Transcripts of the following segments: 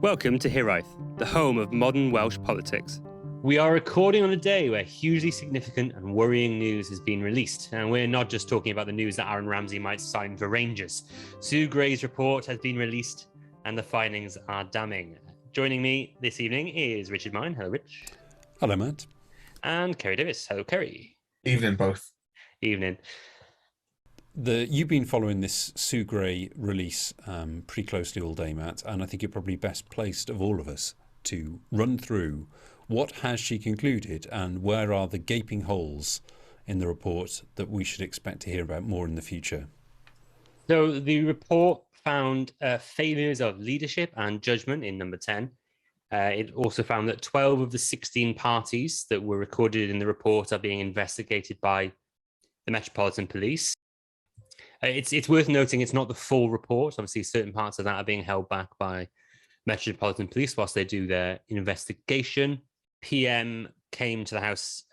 Welcome to Hiraeth, the home of modern Welsh politics. We are recording on a day where hugely significant and worrying news has been released, and we're not just talking about the news that Aaron Ramsay might sign for Rangers. Sue Gray's report has been released, and the findings are damning. Joining me this evening is Richard Mine. Hello, Rich. Hello, Matt. And Kerry Davis. Hello, Kerry. Evening, both. Evening. You've been following this Sue Gray release pretty closely all day, Matt, and I think you're probably best placed of all of us to run through what has she concluded and where are the gaping holes in the report that we should expect to hear about more in the future. So the report found failures of leadership and judgment in number 10. It also found that 12 of the 16 parties that were recorded in the report are being investigated by the Metropolitan Police. It's worth noting it's not the full report. Obviously, certain parts of that are being held back by Metropolitan Police whilst they do their investigation. PM came to the House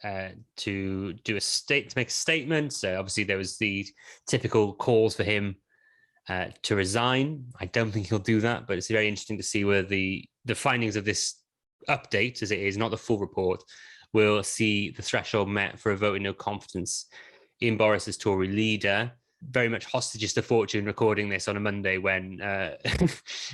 to make a statement. So obviously, there was the typical calls for him to resign. I don't think he'll do that, but it's very interesting to see whether the findings of this update, as it is, not the full report, will see the threshold met for a vote in no confidence in Boris as Tory leader. Very much hostages to fortune recording this on a Monday when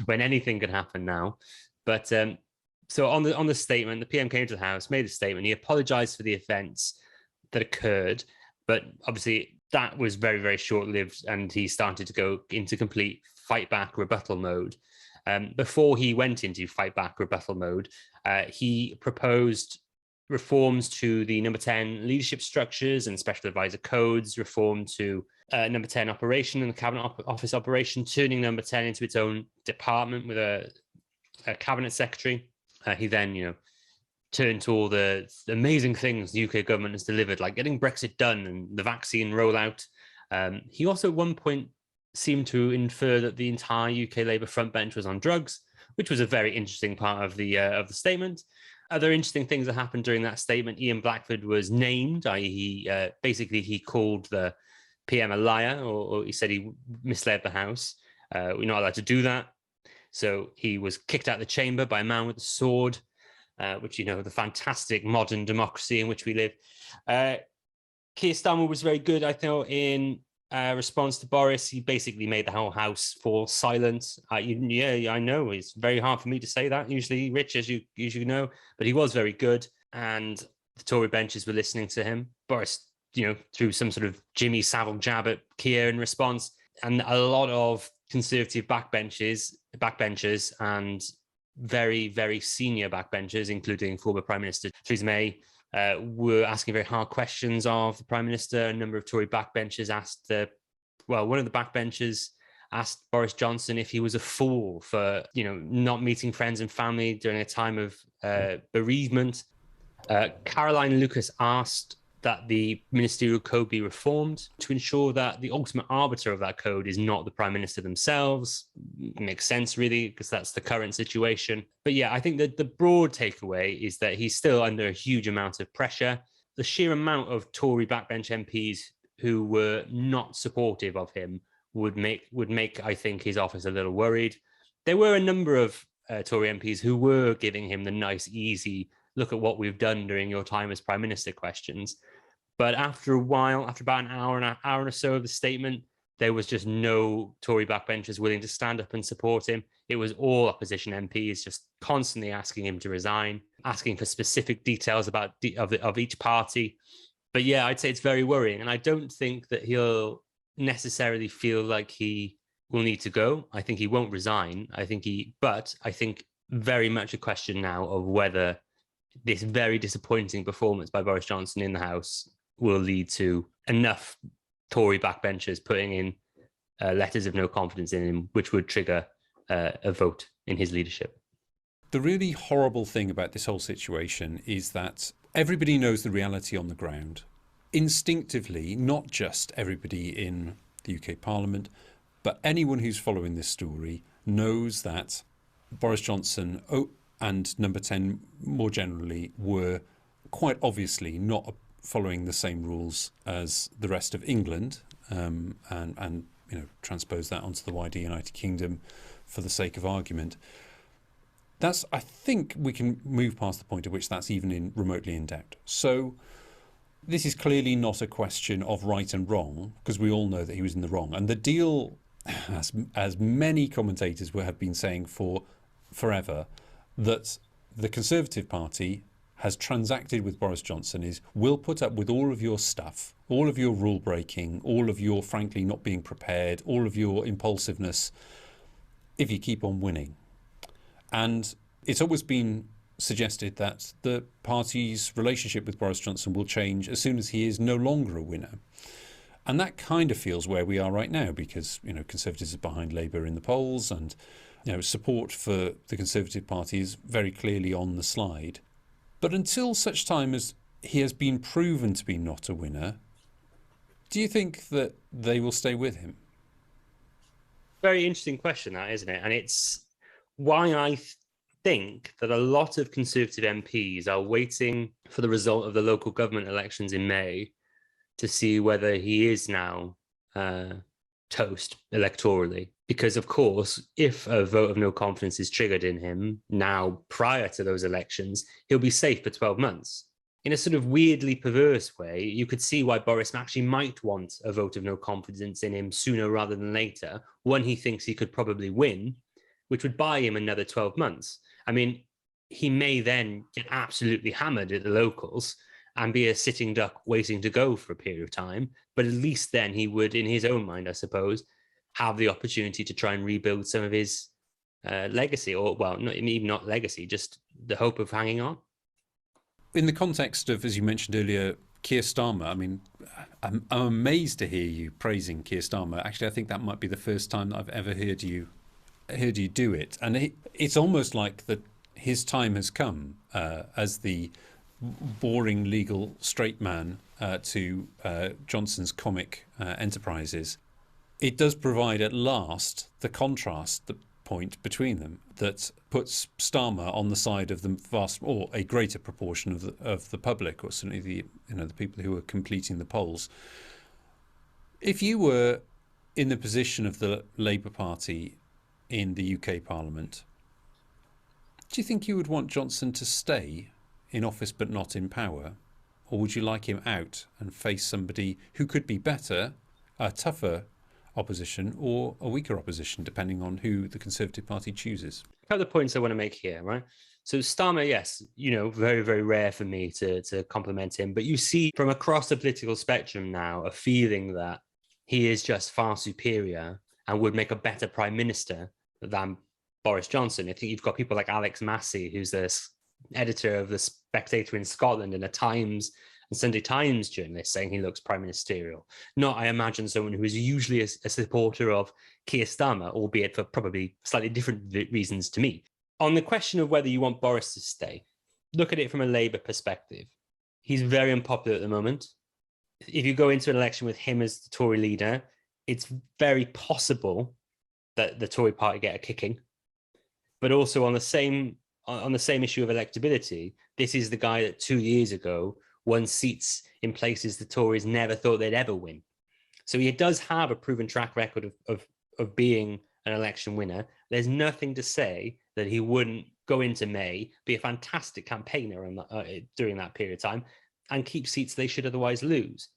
when anything can happen now. But so on the statement, the PM came to the House, made a statement. He apologised for the offence that occurred, but obviously that was very, very short-lived, and he started to go into complete fight-back rebuttal mode. Before he went into fight-back rebuttal mode, he proposed reforms to the number 10 leadership structures and special advisor codes, reform to number 10 operation and the cabinet office operation, turning number 10 into its own department with a cabinet secretary. He then, turned to all the amazing things the UK government has delivered, like getting Brexit done and the vaccine rollout. He also at one point seemed to infer that the entire UK Labour front bench was on drugs, which was a very interesting part of the statement. Other interesting things that happened during that statement: Ian Blackford was named, i.e. he called the PM a liar, or he said he misled the House. We're not allowed to do that. So he was kicked out of the chamber by a man with a sword, which, the fantastic modern democracy in which we live. Keir Starmer was very good, I thought, in response to Boris. He basically made the whole House fall silent. I know it's very hard for me to say that usually, Rich, as you know, but he was very good, and the Tory benches were listening to him. Boris, threw some sort of Jimmy Savile jab at Keir in response, and a lot of Conservative backbenchers and very, very senior backbenchers, including former Prime Minister Theresa May, were asking very hard questions of the Prime Minister. A number of Tory backbenchers asked one of the backbenchers asked Boris Johnson if he was a fool for, not meeting friends and family during a time of bereavement. Caroline Lucas asked that the ministerial code be reformed to ensure that the ultimate arbiter of that code is not the Prime Minister themselves. It makes sense, really, because that's the current situation. But yeah, I think that the broad takeaway is that he's still under a huge amount of pressure. The sheer amount of Tory backbench MPs who were not supportive of him would make, I think, his office a little worried. There were a number of Tory MPs who were giving him the nice, easy, look at what we've done during your time as Prime Minister questions. But after a while, after about an hour or so of the statement, there was just no Tory backbenchers willing to stand up and support him. It was all opposition MPs just constantly asking him to resign, asking for specific details of each party. But yeah, I'd say it's very worrying. And I don't think that he'll necessarily feel like he will need to go. I think he won't resign. But I think very much a question now of whether this very disappointing performance by Boris Johnson in the House will lead to enough Tory backbenchers putting in letters of no confidence in him, which would trigger a vote in his leadership. The really horrible thing about this whole situation is that everybody knows the reality on the ground. Instinctively, not just everybody in the UK Parliament, but anyone who's following this story knows that Boris Johnson and number 10 more generally were quite obviously not following the same rules as the rest of England, and transpose that onto the wider United Kingdom for the sake of argument. I think we can move past the point at which that's even remotely in doubt. So this is clearly not a question of right and wrong, because we all know that he was in the wrong. And the deal, as many commentators have been saying for forever, that the Conservative Party has transacted with Boris Johnson is, we'll put up with all of your stuff, all of your rule breaking, all of your frankly not being prepared, all of your impulsiveness, if you keep on winning. And it's always been suggested that the party's relationship with Boris Johnson will change as soon as he is no longer a winner. And that kind of feels where we are right now, because, Conservatives are behind Labour in the polls, and, support for the Conservative Party is very clearly on the slide. But until such time as he has been proven to be not a winner, do you think that they will stay with him? Very interesting question, that, isn't it? And it's why I think that a lot of Conservative MPs are waiting for the result of the local government elections in May to see whether he is now toast electorally. Because, of course, if a vote of no confidence is triggered in him now prior to those elections, he'll be safe for 12 months. In a sort of weirdly perverse way, you could see why Boris actually might want a vote of no confidence in him sooner rather than later, when he thinks he could probably win, which would buy him another 12 months. I mean, he may then get absolutely hammered at the locals and be a sitting duck waiting to go for a period of time. But at least then he would, in his own mind, I suppose, have the opportunity to try and rebuild some of his legacy, or, well, not legacy, just the hope of hanging on. In the context of, as you mentioned earlier, Keir Starmer, I mean, I'm amazed to hear you praising Keir Starmer. Actually, I think that might be the first time that I've ever heard you do it. And it's almost like that his time has come as the boring legal straight man to Johnson's comic enterprises. It does provide at last the contrast, the point between them, that puts Starmer on the side of the vast, or a greater proportion of the public, or certainly the people who are completing the polls. If you were in the position of the Labour Party in the UK Parliament, do you think you would want Johnson to stay in office but not in power, or would you like him out and face somebody who could be better, a tougher opposition, or a weaker opposition, depending on who the Conservative Party chooses? A couple of points I want to make here, right? So Starmer, yes, very, very rare for me to compliment him, but you see from across the political spectrum now a feeling that he is just far superior and would make a better prime minister than Boris Johnson. I think you've got people like Alex Massey, who's the editor of The Spectator in Scotland and a Times and Sunday Times journalist, saying he looks prime ministerial. Not, I imagine, someone who is usually a supporter of Keir Starmer, albeit for probably slightly different reasons to me. On the question of whether you want Boris to stay, look at it from a Labour perspective. He's very unpopular at the moment. If you go into an election with him as the Tory leader, it's very possible that the Tory party get a kicking. But also on the same issue of electability, this is the guy that 2 years ago won seats in places the Tories never thought they'd ever win. So he does have a proven track record of being an election winner. There's nothing to say that he wouldn't go into May, be a fantastic campaigner during that period of time, and keep seats they should otherwise lose.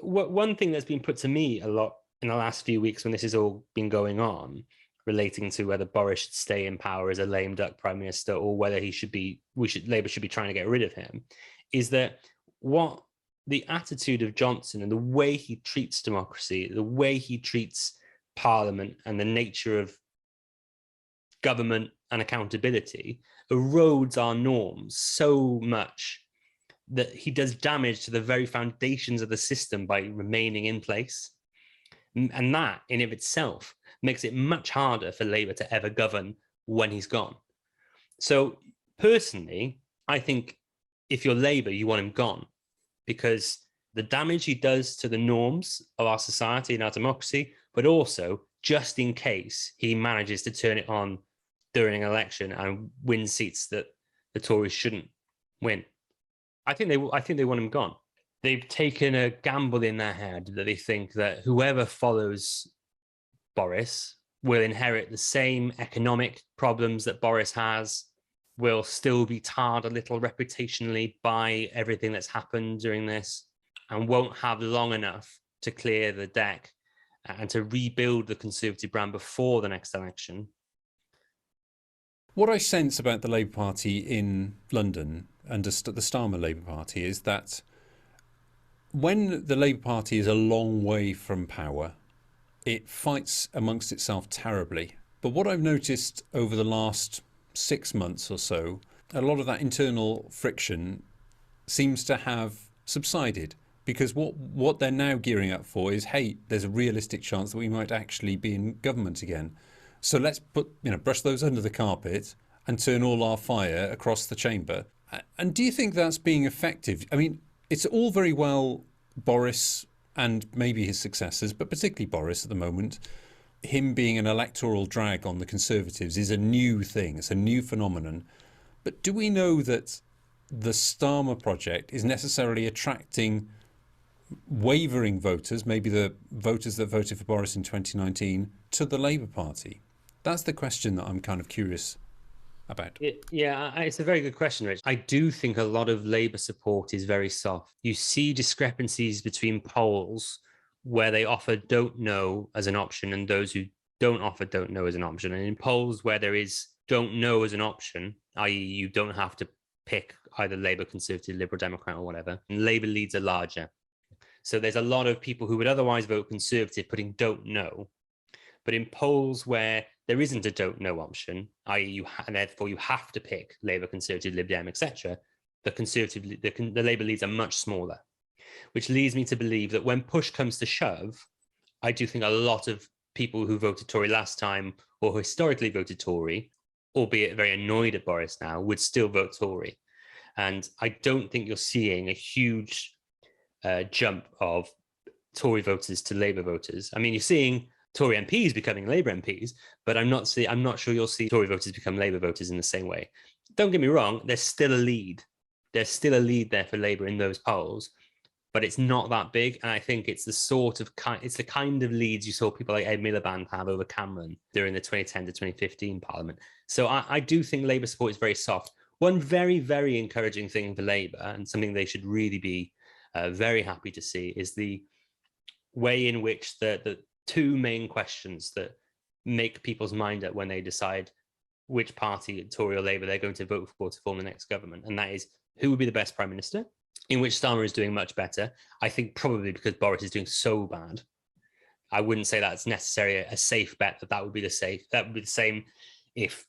One thing that's been put to me a lot in the last few weeks when this has all been going on, relating to whether Boris should stay in power as a lame duck prime minister or whether Labour should be trying to get rid of him, is that what the attitude of Johnson and the way he treats democracy, the way he treats Parliament and the nature of government and accountability erodes our norms so much that he does damage to the very foundations of the system by remaining in place. And that in of itself makes it much harder for Labour to ever govern when he's gone. So personally, I think if you're Labour, you want him gone, because the damage he does to the norms of our society and our democracy, but also just in case he manages to turn it on during an election and win seats that the Tories shouldn't win. I think they want him gone. They've taken a gamble in their head that they think that whoever follows Boris will inherit the same economic problems that Boris has, will still be tarred a little reputationally by everything that's happened during this, and won't have long enough to clear the deck and to rebuild the Conservative brand before the next election. What I sense about the Labour Party in London and the Starmer Labour Party is that when the Labour Party is a long way from power, it fights amongst itself terribly. But what I've noticed over the last 6 months or so, a lot of that internal friction seems to have subsided, because what they're now gearing up for is, hey, there's a realistic chance that we might actually be in government again. So let's brush those under the carpet and turn all our fire across the chamber. And do you think that's being effective? I mean, it's all very well Boris and maybe his successors, but particularly Boris at the moment, him being an electoral drag on the Conservatives is a new thing. It's a new phenomenon. But do we know that the Starmer project is necessarily attracting wavering voters, maybe the voters that voted for Boris in 2019, to the Labour Party? That's the question that I'm kind of curious about. Yeah, it's a very good question, Rich. I do think a lot of Labour support is very soft. You see discrepancies between polls where they offer don't know as an option and those who don't offer don't know as an option. And in polls where there is don't know as an option, i.e. you don't have to pick either Labour, Conservative, Liberal, Democrat or whatever, and Labour leads are larger. So there's a lot of people who would otherwise vote Conservative putting don't know. But in polls where there isn't a don't know option, i.e. and therefore you have to pick Labour, Conservative, Lib Dem, etc., the Labour leads are much smaller, which leads me to believe that when push comes to shove, I do think a lot of people who voted Tory last time or who historically voted Tory, albeit very annoyed at Boris now, would still vote Tory. And I don't think you're seeing a huge jump of Tory voters to Labour voters. I mean, you're seeing Tory MPs becoming Labour MPs, but I'm not sure you'll see Tory voters become Labour voters in the same way. Don't get me wrong, there's still a lead. There's still a lead there for Labour in those polls, but it's not that big. And I think it's the kind of leads you saw people like Ed Miliband have over Cameron during the 2010 to 2015 Parliament. So I do think Labour support is very soft. One very, very encouraging thing for Labour, and something they should really be very happy to see, is the way in which the two main questions that make people's mind up when they decide which party, Tory or Labour, they're going to vote for to form the next government. And that is, who would be the best Prime Minister, in which Starmer is doing much better. I think probably because Boris is doing so bad. I wouldn't say that's necessarily a safe bet that would be the same if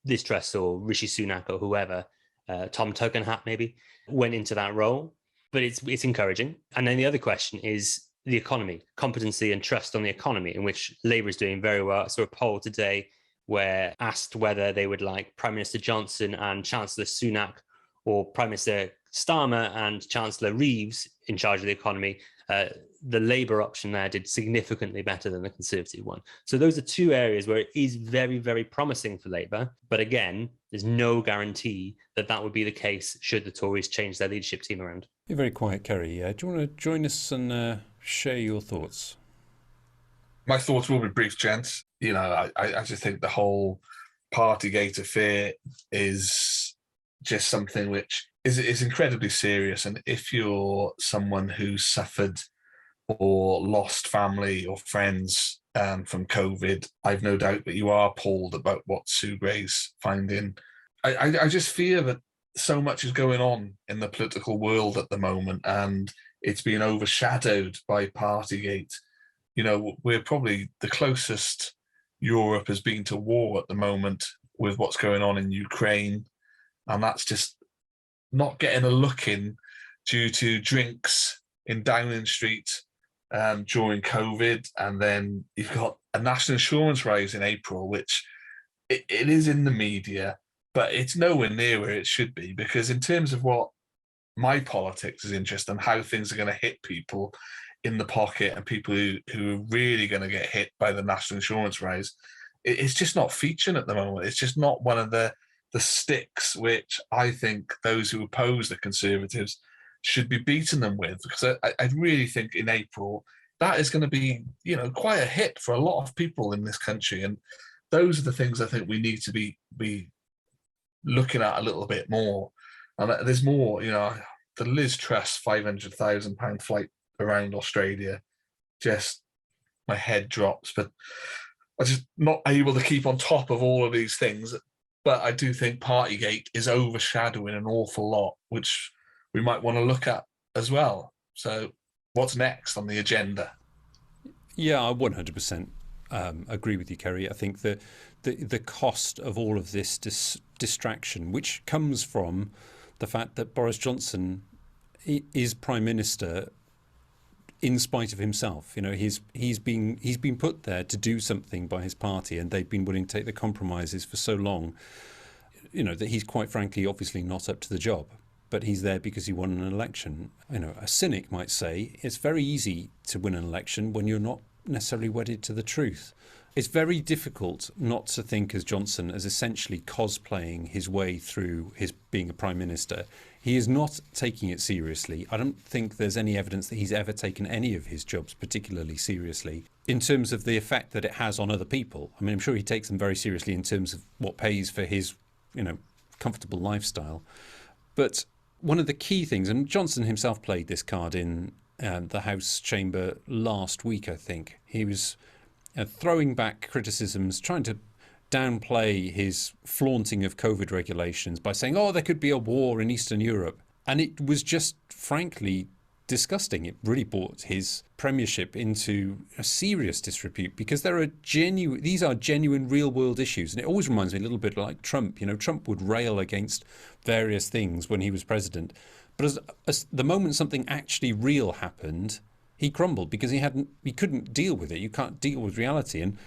Liz Truss or Rishi Sunak or whoever, Tom Tugendhat maybe, went into that role. But it's encouraging. And then the other question is the economy, competency and trust on the economy, in which Labour is doing very well. I saw a poll today where asked whether they would like Prime Minister Johnson and Chancellor Sunak or Prime Minister Starmer and Chancellor Reeves in charge of the economy. The Labour option there did significantly better than the Conservative one. So those are two areas where it is very, very promising for Labour. But again, there's no guarantee that would be the case should the Tories change their leadership team around. You're very quiet, Kerry. Do you want to join us and share your thoughts? My thoughts will be brief, gents. I just think the whole Partygate affair is just something which is incredibly serious. And if you're someone who suffered or lost family or friends from COVID, I've no doubt that you are appalled about what Sue Gray's finding. I just fear that so much is going on in the political world at the moment, and it's been overshadowed by Partygate. We're probably the closest Europe has been to war at the moment with what's going on in Ukraine, and that's just not getting a look in due to drinks in Downing Street during COVID. And then you've got a national insurance rise in April, which it is in the media, but it's nowhere near where it should be, because in terms of what my politics is interested in, how things are going to hit people in the pocket and people who are really going to get hit by the national insurance rise, it's just not featuring at the moment. It's just not one of the sticks which I think those who oppose the Conservatives should be beating them with, because I really think in April that is going to be, quite a hit for a lot of people in this country. And those are the things I think we need to be looking at a little bit more. And there's more, the Liz Truss £500,000 flight around Australia, just my head drops. But I'm just not able to keep on top of all of these things. But I do think Partygate is overshadowing an awful lot, which we might want to look at as well. So what's next on the agenda? Yeah, I 100% agree with you, Kerry. I think the cost of all of this distraction, which comes from the fact that Boris Johnson is Prime Minister in spite of himself. He's been put there to do something by his party, and they've been willing to take the compromises for so long, that he's quite frankly obviously not up to the job. But he's there because he won an election. A cynic might say it's very easy to win an election when you're not necessarily wedded to the truth. It's very difficult not to think as Johnson as essentially cosplaying his way through his being a prime minister. He is not taking it seriously. I don't think there's any evidence that he's ever taken any of his jobs particularly seriously in terms of the effect that it has on other people. I mean, I'm sure he takes them very seriously in terms of what pays for his, comfortable lifestyle. But one of the key things, and Johnson himself played this card in the House chamber last week, I think. He was throwing back criticisms, trying to downplay his flaunting of COVID regulations by saying, there could be a war in Eastern Europe. And it was just, frankly, disgusting. It really brought his premiership into a serious disrepute because these are genuine real world issues. And it always reminds me a little bit like Trump. Trump would rail against various things when he was president. But as the moment something actually real happened, he crumbled because he couldn't deal with it. You can't deal with reality. And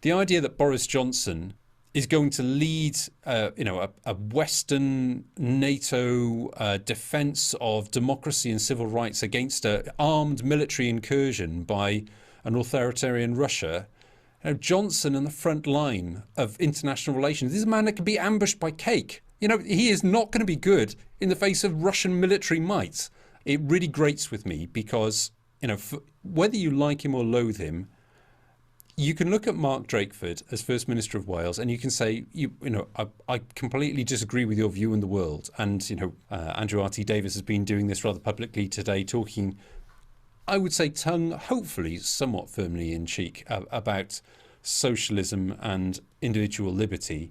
the idea that Boris Johnson is going to lead, a Western NATO defence of democracy and civil rights against an armed military incursion by an authoritarian Russia. Johnson on the front line of international relations. This is a man that can be ambushed by cake. He is not going to be good in the face of Russian military might. It really grates with me because, whether you like him or loathe him, you can look at Mark Drakeford as First Minister of Wales and you can say, I completely disagree with your view in the world. And, Andrew R.T. Davis has been doing this rather publicly today, talking, I would say, tongue hopefully somewhat firmly in cheek about socialism and individual liberty.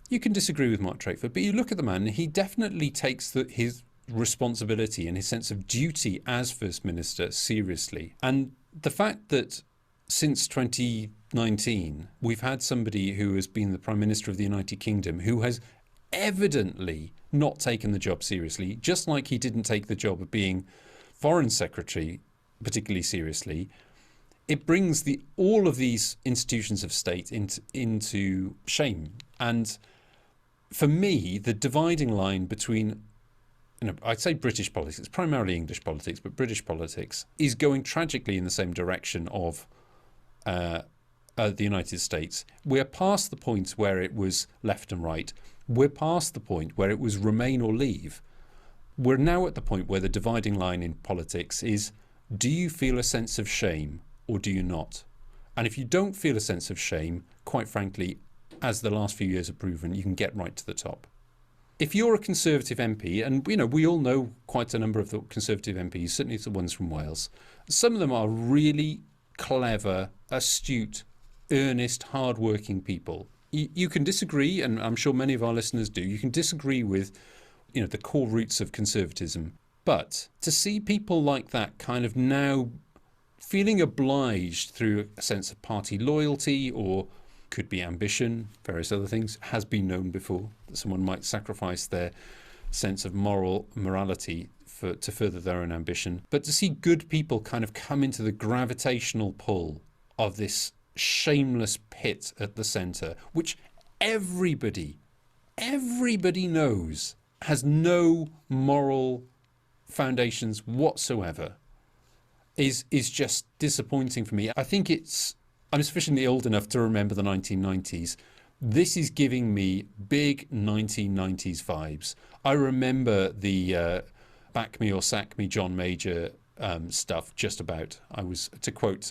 You can disagree with Mark Drakeford, but you look at the man, he definitely takes his responsibility and his sense of duty as First Minister seriously. And the fact that since 2019, we've had somebody who has been the Prime Minister of the United Kingdom who has evidently not taken the job seriously, just like he didn't take the job of being Foreign Secretary particularly seriously. It brings all of these institutions of state into shame. And for me, the dividing line between, I'd say British politics, it's primarily English politics, but British politics is going tragically in the same direction of the United States. We're past the point where it was left and right. We're past the point where it was remain or leave. We're now at the point where the dividing line in politics is, do you feel a sense of shame or do you not? And if you don't feel a sense of shame, quite frankly, as the last few years have proven, you can get right to the top. If you're a Conservative MP, and we all know quite a number of the Conservative MPs, certainly the ones from Wales, some of them are really clever, astute, earnest, hard-working people. You can disagree, and I'm sure many of our listeners do, you can disagree with the core roots of conservatism. But to see people like that kind of now feeling obliged through a sense of party loyalty or could be ambition, various other things, has been known before, that someone might sacrifice their sense of morality to further their own ambition. But to see good people kind of come into the gravitational pull of this shameless pit at the centre, which everybody knows has no moral foundations whatsoever, is just disappointing for me. I think I'm sufficiently old enough to remember the 1990s. This is giving me big 1990s vibes. I remember the back me or sack me John Major stuff. Just about. I was, to quote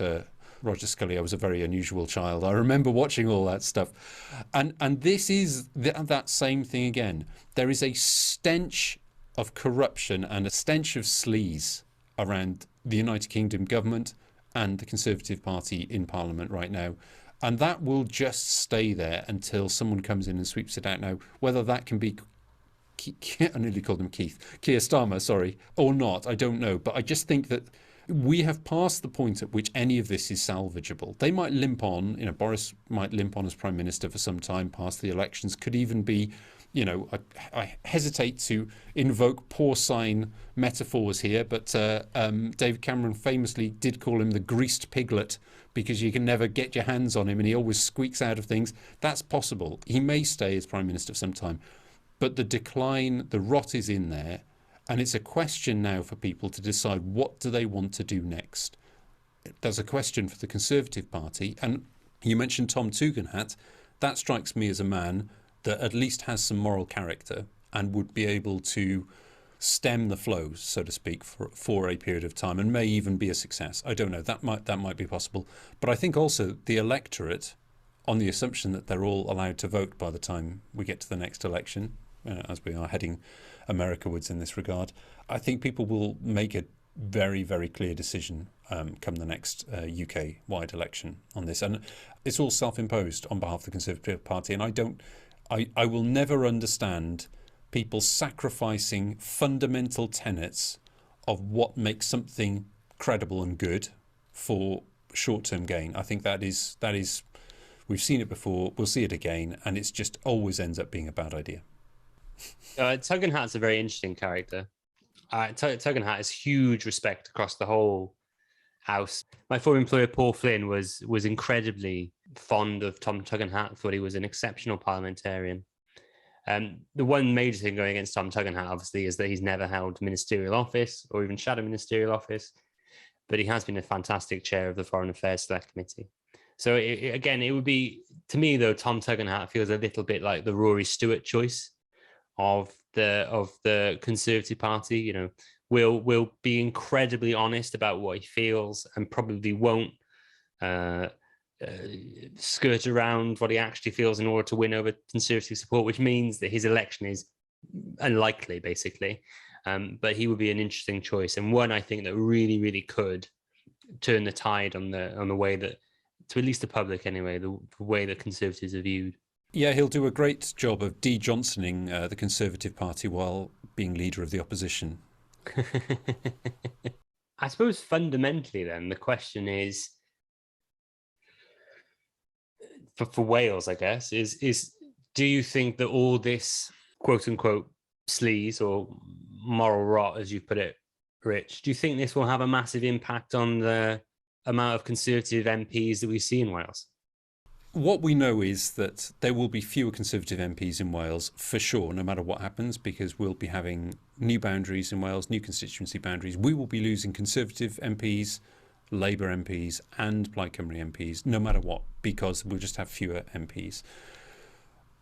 Roger Scully, I was a very unusual child. I remember watching all that stuff, and this is that same thing again. There is a stench of corruption and a stench of sleaze around the United Kingdom government and the Conservative Party in Parliament right now. And that will just stay there until someone comes in and sweeps it out. Now, whether that can be, I nearly called him Keir Starmer, sorry, or not, I don't know. But I just think that we have passed the point at which any of this is salvageable. They might limp on, Boris might limp on as Prime Minister for some time past the elections, could even be, I hesitate to invoke porcine metaphors here, but David Cameron famously did call him the greased piglet because you can never get your hands on him and he always squeaks out of things. That's possible. He may stay as Prime Minister for some time, but the decline, the rot is in there, and it's a question now for people to decide what do they want to do next. There's a question for the Conservative Party, and you mentioned Tom Tugendhat. That strikes me as a man that at least has some moral character and would be able to stem the flows, so to speak, for a period of time, and may even be a success. I don't know. That might be possible. But I think also the electorate, on the assumption that they're all allowed to vote by the time we get to the next election, as we are heading Americawards in this regard, I think people will make a very, very clear decision come the next UK-wide election on this. And it's all self-imposed on behalf of the Conservative Party. And I will never understand people sacrificing fundamental tenets of what makes something credible and good for short-term gain. I think that is we've seen it before, we'll see it again, and it's just always ends up being a bad idea. Tugendhat's a very interesting character. Tugendhat has huge respect across the whole house. My former employer, Paul Flynn, was incredibly fond of Tom Tugendhat, thought he was an exceptional parliamentarian. The one major thing going against Tom Tugendhat, obviously, is that he's never held ministerial office or even shadow ministerial office, but he has been a fantastic chair of the Foreign Affairs Select Committee. So it would be, to me though, Tom Tugendhat feels a little bit like the Rory Stewart choice of the Conservative Party. Will be incredibly honest about what he feels and probably won't skirt around what he actually feels in order to win over Conservative support, which means that his election is unlikely, basically. But he would be an interesting choice, and one I think that really, really could turn the tide on the way that, to at least the public anyway, the way that Conservatives are viewed. Yeah, he'll do a great job of de-Johnsoning the Conservative Party while being leader of the opposition. I suppose fundamentally then the question is, for Wales, I guess, is do you think that all this quote unquote sleaze or moral rot, as you put it, Rich, do you think this will have a massive impact on the amount of Conservative MPs that we see in Wales? What we know is that there will be fewer Conservative MPs in Wales for sure, no matter what happens, because we'll be having new boundaries in Wales, new constituency boundaries. We will be losing Conservative MPs, Labour MPs and Plaid Cymru MPs, no matter what, because we'll just have fewer MPs.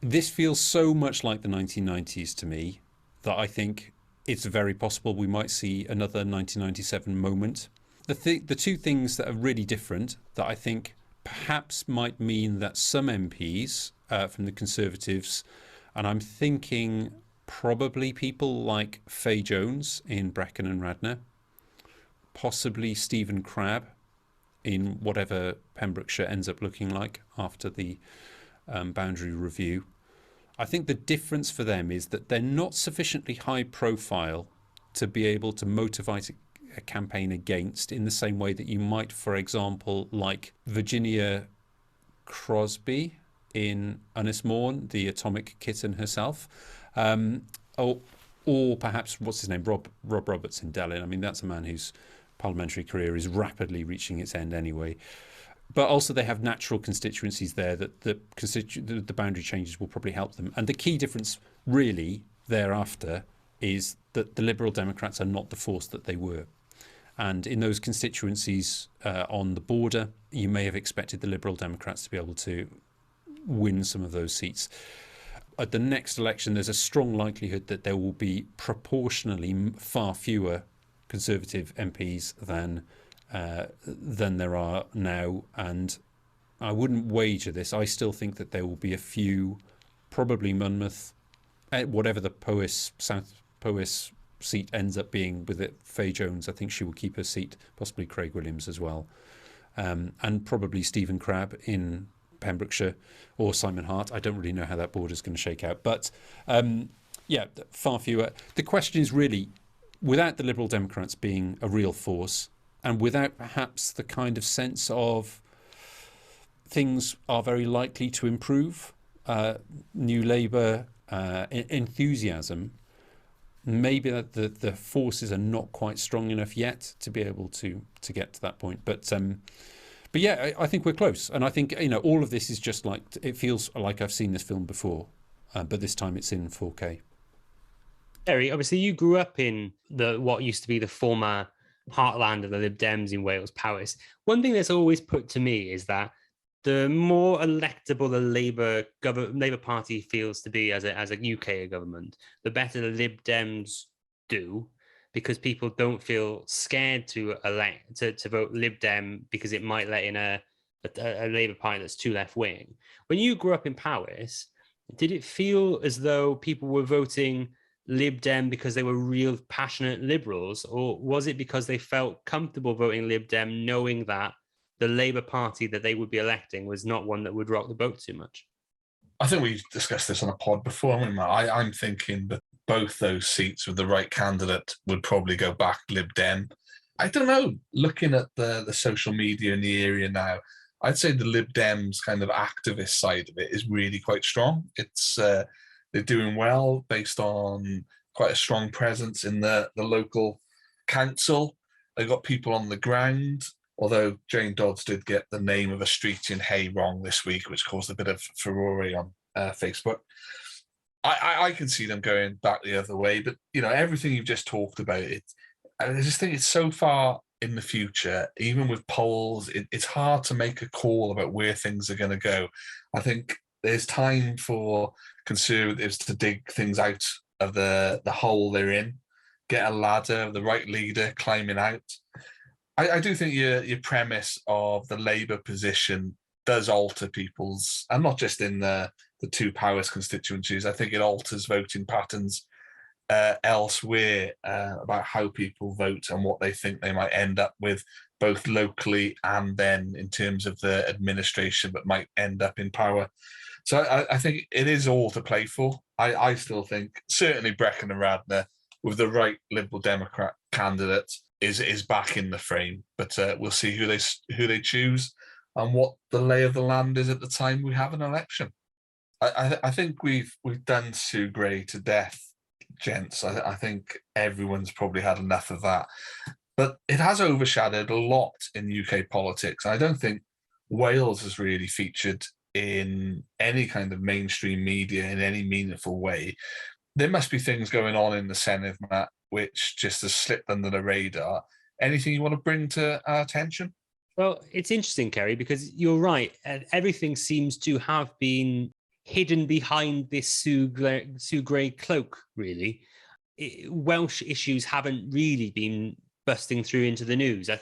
This feels so much like the 1990s to me that I think it's very possible we might see another 1997 moment. The two things that are really different that I think perhaps might mean that some MPs from the Conservatives, and I'm thinking probably people like Faye Jones in Brecon and Radnor, possibly Stephen Crabb in whatever Pembrokeshire ends up looking like after the boundary review. I think the difference for them is that they're not sufficiently high profile to be able to motivate a campaign against in the same way that you might, for example, like Virginia Crosby in Ynys Môn, the atomic kitten herself, or perhaps, what's his name, Rob Roberts in Delyn. I mean, that's a man whose parliamentary career is rapidly reaching its end anyway. But also they have natural constituencies there that the boundary changes will probably help them. And the key difference really thereafter is that the Liberal Democrats are not the force that they were. And in those constituencies on the border, you may have expected the Liberal Democrats to be able to win some of those seats. At the next election, there's a strong likelihood that there will be proportionally far fewer Conservative MPs than there are now, and I wouldn't wager this. I still think that there will be a few, probably Monmouth, whatever the South Powys seat ends up being with it. Faye Jones, I think she will keep her seat, possibly Craig Williams as well, and probably Stephen Crabb in Pembrokeshire, or Simon Hart. I don't really know how that border is going to shake out, but yeah, far fewer. The question is really, without the Liberal Democrats being a real force, and without perhaps the kind of sense of things are very likely to improve, New Labour enthusiasm, maybe that the forces are not quite strong enough yet to be able to get to that point. But yeah, I think we're close, and I think all of this is just like, it feels like I've seen this film before, but this time it's in 4K. Terry, obviously you grew up in what used to be the former heartland of the Lib Dems in Wales, Powys. One thing that's always put to me is that the more electable the Labour Party feels to be as a UK government, the better the Lib Dems do, because people don't feel scared to vote Lib Dem because it might let in a Labour Party that's too left wing. When you grew up in Powys, did it feel as though people were voting Lib Dem because they were real passionate liberals, or was it because they felt comfortable voting Lib Dem, knowing that the Labour Party that they would be electing was not one that would rock the boat too much? I think we've discussed this on a pod before. I'm thinking that both those seats with the right candidate would probably go back Lib Dem. I don't know. Looking at the social media in the area now, I'd say the Lib Dems kind of activist side of it is really quite strong. It's they're doing well based on quite a strong presence in the local council. They've got people on the ground, although Jane Dodds did get the name of a street in Hay wrong this week, which caused a bit of furore on Facebook. I can see them going back the other way, but everything you've just talked about, I just think it's so far in the future. Even with polls, it's hard to make a call about where things are going to go. I think there's time for Conservatives to dig things out of the hole they're in, get a ladder, the right leader climbing out. I do think your premise of the Labour position does alter people's, and not just in the two Powys constituencies. I think it alters voting patterns elsewhere about how people vote and what they think they might end up with, both locally and then in terms of the administration that might end up in power. So I think it is all to play for. I still think certainly Brecon and Radnor, with the right Liberal Democrat candidate, is back in the frame. But we'll see who they choose and what the lay of the land is at the time we have an election. I think we've done Sue Gray to death, gents. I think everyone's probably had enough of that. But it has overshadowed a lot in UK politics. I don't think Wales has really featured in any kind of mainstream media in any meaningful way. There must be things going on in the Senedd, Matt, which just has slipped under the radar. Anything you want to bring to our attention? Well, it's interesting, Kerry, because you're right. Everything seems to have been hidden behind this Sue Gray cloak, really. Welsh issues haven't really been busting through into the news. I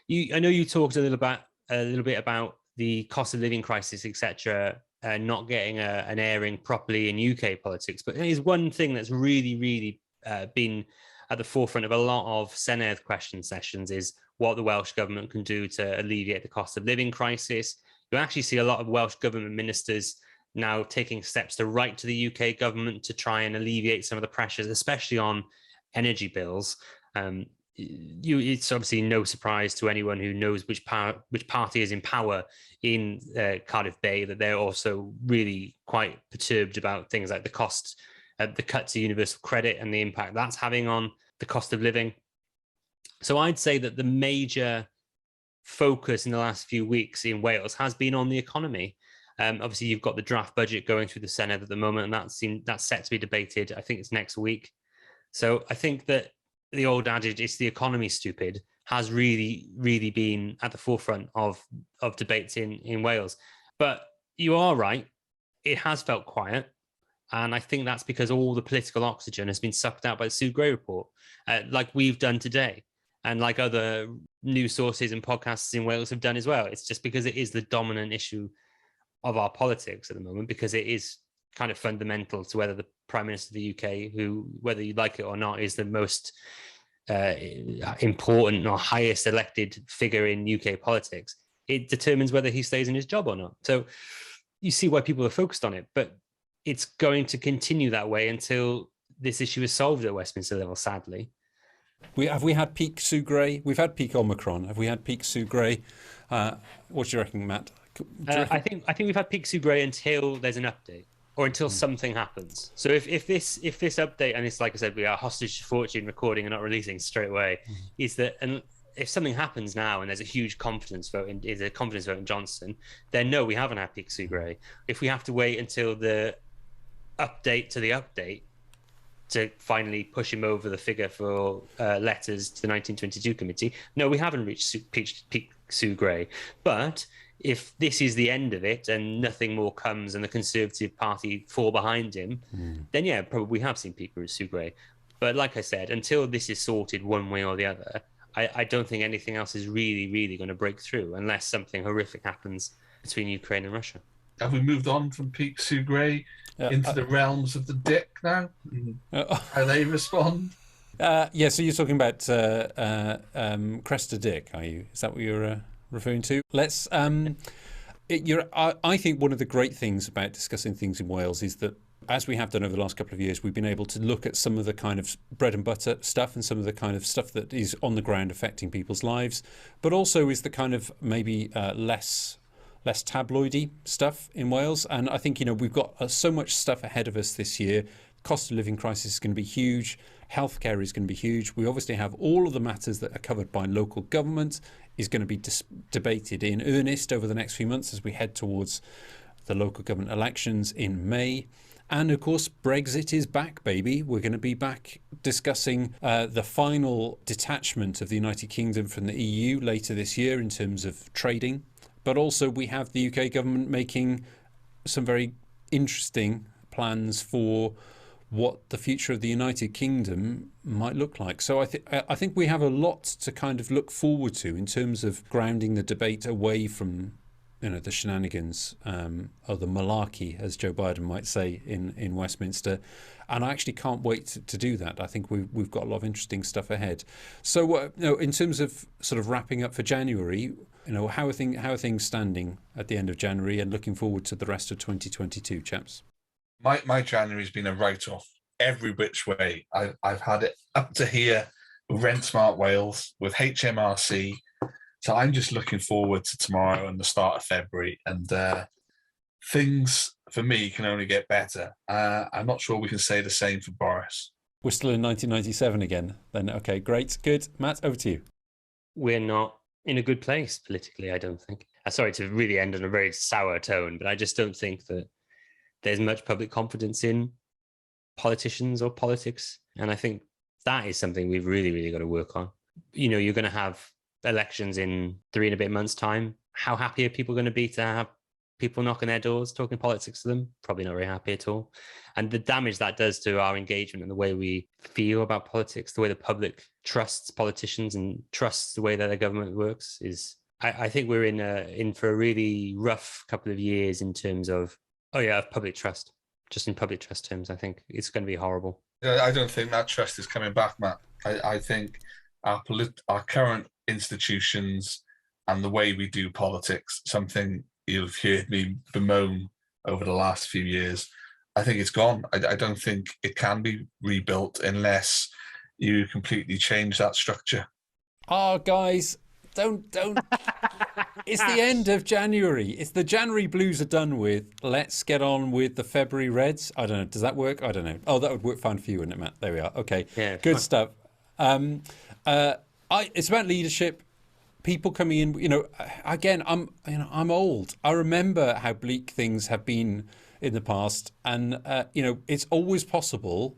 know you talked a little bit about the cost of living crisis, etc., not getting an airing properly in UK politics. But there's one thing that's really, really been at the forefront of a lot of Senedd question sessions is what the Welsh government can do to alleviate the cost of living crisis. You actually see a lot of Welsh government ministers now taking steps to write to the UK government to try and alleviate some of the pressures, especially on energy bills. It's obviously no surprise to anyone who knows which party is in power in Cardiff Bay that they're also really quite perturbed about things like the cost, the cut to universal credit and the impact that's having on the cost of living. So I'd say that the major focus in the last few weeks in Wales has been on the economy. Obviously, you've got the draft budget going through the Senedd at the moment, and that's set to be debated. I think it's next week. So I think that the old adage, "It's the economy, stupid," has really, really been at the forefront of debates in Wales. But you are right; it has felt quiet. And I think that's because all the political oxygen has been sucked out by the Sue Gray report, like we've done today, and like other news sources and podcasts in Wales have done as well. It's just because it is the dominant issue of our politics at the moment, because it is kind of fundamental to whether the Prime Minister of the UK, who, whether you like it or not, is the most important or highest elected figure in UK politics. It determines whether he stays in his job or not. So you see why people are focused on it, but it's going to continue that way until this issue is solved at Westminster level, sadly. Have we had peak Sue Gray? We've had peak Omicron. Have we had peak Sue Gray? What do you reckon, Matt? I think we've had peak Sue Gray until there's an update, or until something happens. So if this update, and it's like I said, we are hostage to fortune, recording and not releasing straight away, is that, and if something happens now and there's a huge confidence vote in Johnson, then no, we haven't had peak Sue Gray. If we have to wait until the update to the update to finally push him over the figure for letters to the 1922 committee, no, we haven't reached peak Sue Gray. But if this is the end of it and nothing more comes and the Conservative Party fall behind him, then yeah, probably we have seen peak Sue Gray. But like I said, until this is sorted one way or the other, I don't think anything else is really, really going to break through unless something horrific happens between Ukraine and Russia. Have we moved on from peak Sue Gray into the realms of the dick now? How they respond? Yeah, so you're talking about Cresta Dick, are you? Is that what you're referring to? Let's. I think one of the great things about discussing things in Wales is that, as we have done over the last couple of years, we've been able to look at some of the kind of bread and butter stuff and some of the kind of stuff that is on the ground affecting people's lives, but also is the kind of maybe less tabloidy stuff in Wales. And I think, we've got so much stuff ahead of us this year. Cost of living crisis is going to be huge. Healthcare is going to be huge. We obviously have all of the matters that are covered by local government is going to be debated in earnest over the next few months as we head towards the local government elections in May. And of course, Brexit is back, baby. We're going to be back discussing the final detachment of the United Kingdom from the EU later this year in terms of trading. But also we have the UK government making some very interesting plans for what the future of the United Kingdom might look like. So I think we have a lot to kind of look forward to in terms of grounding the debate away from the shenanigans or the malarkey, as Joe Biden might say in Westminster. And I actually can't wait to do that. I think we've got a lot of interesting stuff ahead. So in terms of sort of wrapping up for January, how are things standing at the end of January and looking forward to the rest of 2022, chaps? My January's been a write-off every which way. I've had it up to here with Rent Smart Wales, with HMRC. So I'm just looking forward to tomorrow and the start of February. And things, for me, can only get better. I'm not sure we can say the same for Boris. We're still in 1997 again. Then, okay, great, good. Matt, over to you. We're not in a good place politically, I don't think. Sorry to really end on a very sour tone, but I just don't think that there's much public confidence in politicians or politics. And I think that is something we've really, really got to work on. You're going to have elections in 3 and a bit months' time. How happy are people going to be to have people knocking their doors, talking politics to them? Probably not very happy at all. And the damage that does to our engagement and the way we feel about politics, the way the public trusts politicians and trusts the way that their government works is, I think we're in for a really rough couple of years in terms of public trust. Just in public trust terms, I think it's going to be horrible. I don't think that trust is coming back, Matt. I think our current institutions and the way we do politics, something you've heard me bemoan over the last few years, I think it's gone. I don't think it can be rebuilt unless you completely change that structure. Oh, guys, don't. It's the end of January. It's the January blues are done with. Let's get on with the February reds. I don't know. Does that work? I don't know. Oh, that would work fine for you, wouldn't it, Matt? There we are. Okay. Yeah, good fine. Stuff. It's about leadership. People coming in. Again, I'm old. I remember how bleak things have been in the past, and it's always possible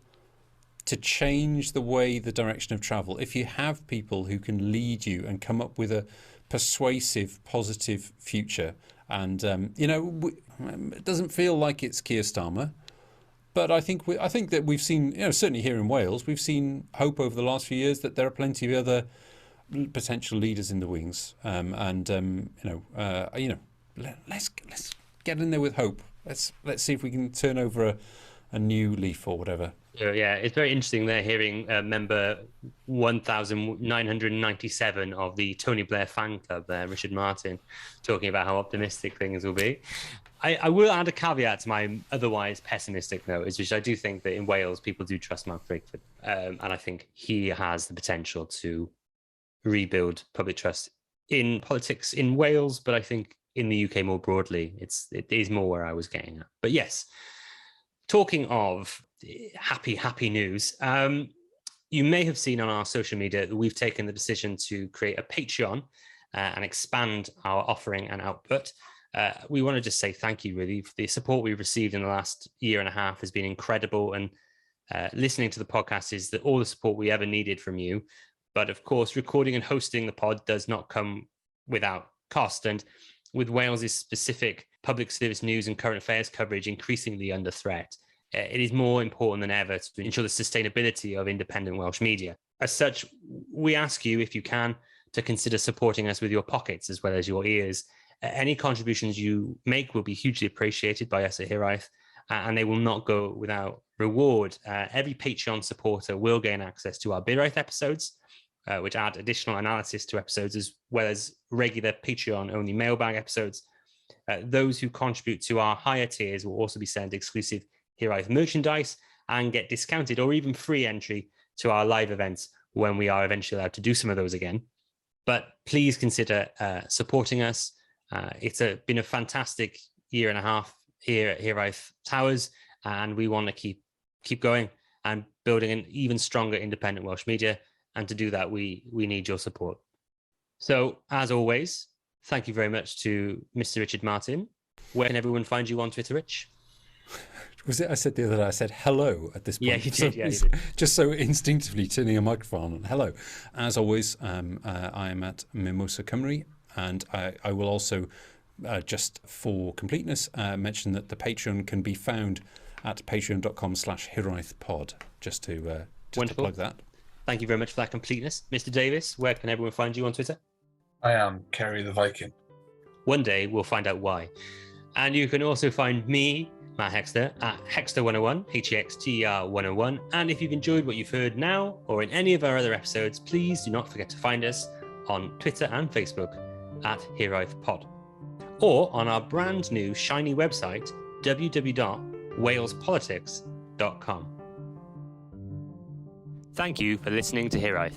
to change the way, the direction of travel, if you have people who can lead you and come up with a persuasive, positive future. And, it doesn't feel like it's Keir Starmer, But I think that we've seen, certainly here in Wales, we've seen hope over the last few years that there are plenty of other potential leaders in the wings, let's get in there with hope. Let's see if we can turn over a new leaf or whatever. Yeah, it's very interesting there hearing member 1997 of the Tony Blair fan club there, Richard Martin, talking about how optimistic things will be. I will add a caveat to my otherwise pessimistic note, which I do think that in Wales people do trust Mark Drakeford, and I think he has the potential to rebuild public trust in politics in Wales, but I think in the UK more broadly, it is more where I was getting at. But yes, talking of happy news, you may have seen on our social media that we've taken the decision to create a Patreon and expand our offering and output. We want to just say thank you, really. The support we've received in the last year and a half has been incredible, and listening to the podcast is all the support we ever needed from you. But of course, recording and hosting the pod does not come without cost. And with Wales's specific public service news and current affairs coverage increasingly under threat, it is more important than ever to ensure the sustainability of independent Welsh media. As such, we ask you, if you can, to consider supporting us with your pockets as well as your ears. Any contributions you make will be hugely appreciated by us at Hiraeth, and they will not go without reward. Every Patreon supporter will gain access to our Hiraeth episodes, which add additional analysis to episodes, as well as regular Patreon-only mailbag episodes. Those who contribute to our higher tiers will also be sent exclusive Hiraeth merchandise and get discounted or even free entry to our live events when we are eventually allowed to do some of those again. But please consider supporting us. It's been a fantastic year and a half here at Hiraeth Towers, and we want to keep going and building an even stronger independent Welsh media. And to do that, we need your support. So, as always, thank you very much to Mr. Richard Martin. Where can everyone find you on Twitter, Rich? Was it I said the other day, I said hello at this point. Yeah, you did. You did. Just so instinctively turning a microphone on. Hello. As always, I am at Mimosa Cymru, and I will also, just for completeness, mention that the Patreon can be found at patreon.com/HiraethPod, just to plug that. Thank you very much for that completeness. Mr. Davis, where can everyone find you on Twitter? I am Kerry the Viking. One day we'll find out why. And you can also find me, Matt Hexter, at Hexter101, HEXTER101. And if you've enjoyed what you've heard now or in any of our other episodes, please do not forget to find us on Twitter and Facebook at HiraethPod, or on our brand new shiny website, www.walespolitics.com. Thank you for listening to Hiraeth.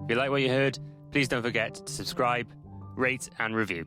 If you like what you heard, please don't forget to subscribe, rate, and review.